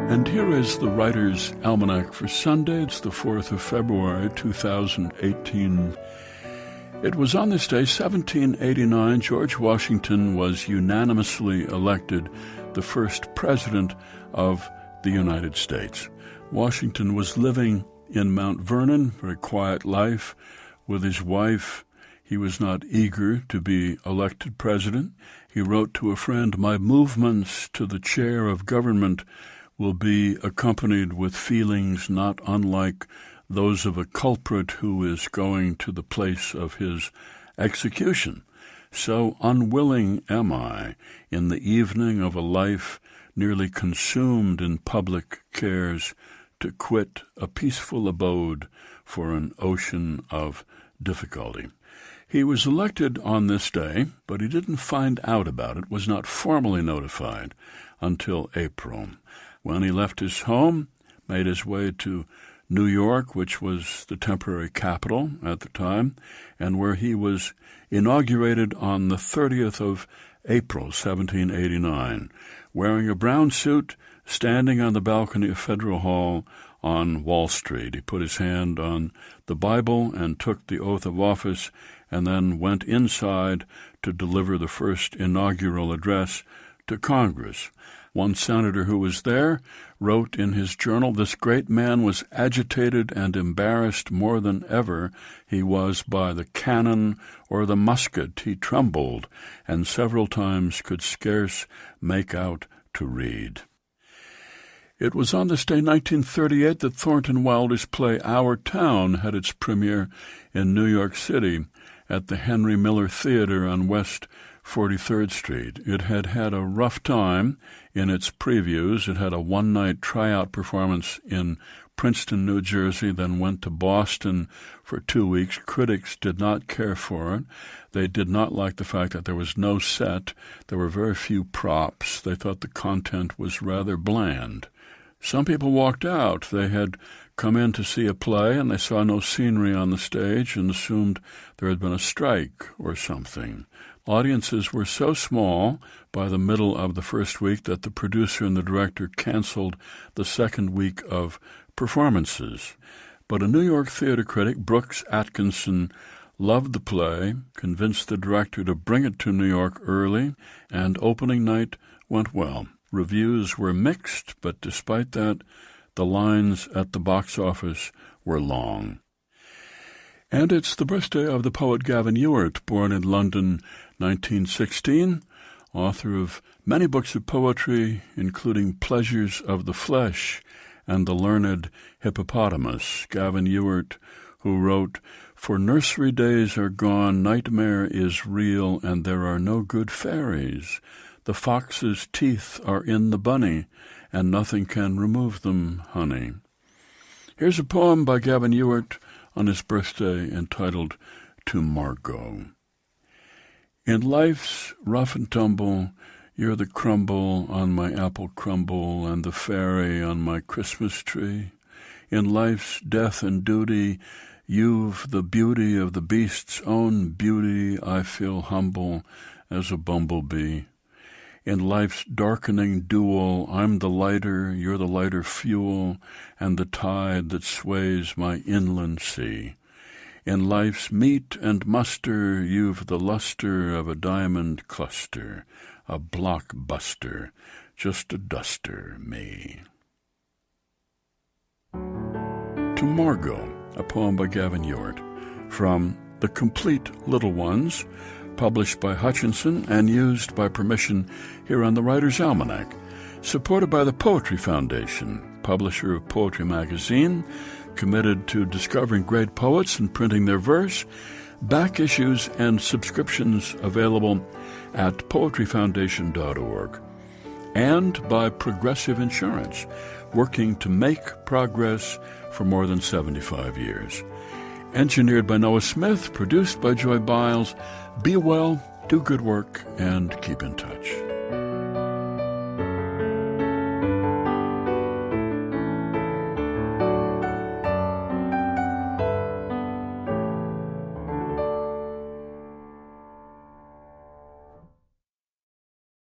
And here is the Writer's Almanac for Sunday. It's the 4th of February, 2018. It was on this day, 1789, George Washington was unanimously elected the first president of the United States. Washington was living in Mount Vernon, a very quiet life, with his wife. He was not eager to be elected president. He wrote to a friend, "My movements to the chair of government will be accompanied with feelings not unlike those of a culprit who is going to the place of his execution. So unwilling am I, in the evening of a life nearly consumed in public cares, to quit a peaceful abode for an ocean of difficulty." He was elected on this day, but he didn't find out about it, was not formally notified until April, when he left his home, made his way to New York, which was the temporary capital at the time, and where he was inaugurated on the 30th of April, 1789, wearing a brown suit, standing on the balcony of Federal Hall on Wall Street. He put his hand on the Bible and took the oath of office, and then went inside to deliver the first inaugural address to Congress. One senator who was there wrote in his journal, "This great man was agitated and embarrassed more than ever he was by the cannon or the musket. He trembled, and several times could scarce make out to read." It was on this day, 1938, that Thornton Wilder's play Our Town had its premiere in New York City at the Henry Miller Theater on West 43rd Street. It had had a rough time in its previews. It had a one-night tryout performance in Princeton, New Jersey, then went to Boston for 2 weeks. Critics did not care for it. They did not like the fact that there was no set. There were very few props. They thought the content was rather bland. Some people walked out. They had come in to see a play, and they saw no scenery on the stage and assumed there had been a strike or something. Audiences were so small by the middle of the first week that the producer and the director canceled the second week of performances. But a New York theater critic, Brooks Atkinson, loved the play, convinced the director to bring it to New York early, and opening night went well. Reviews were mixed, but despite that, the lines at the box office were long. And it's the birthday of the poet Gavin Ewart, born in London, 1916, author of many books of poetry, including Pleasures of the Flesh and The Learned Hippopotamus. Gavin Ewart, who wrote, "For nursery days are gone, nightmare is real, and there are no good fairies. The fox's teeth are in the bunny, and nothing can remove them, honey." Here's a poem by Gavin Ewart on his birthday entitled To Margot. In life's rough and tumble, you're the crumble on my apple crumble and the fairy on my Christmas tree. In life's death and duty, you've the beauty of the beast's own beauty. I feel humble as a bumblebee. In life's darkening duel, I'm the lighter, you're the lighter fuel, and the tide that sways my inland sea. In life's meat and muster, you've the luster of a diamond cluster, a blockbuster, just a duster, me. To Margot, a poem by Gavin Ewart, from The Complete Little Ones, published by Hutchinson and used by permission here on the Writer's Almanac, supported by the Poetry Foundation, publisher of Poetry Magazine, committed to discovering great poets and printing their verse. Back issues and subscriptions available at poetryfoundation.org. And by Progressive Insurance, working to make progress for more than 75 years. Engineered by Noah Smith, produced by Joy Biles. Be well, do good work, and keep in touch.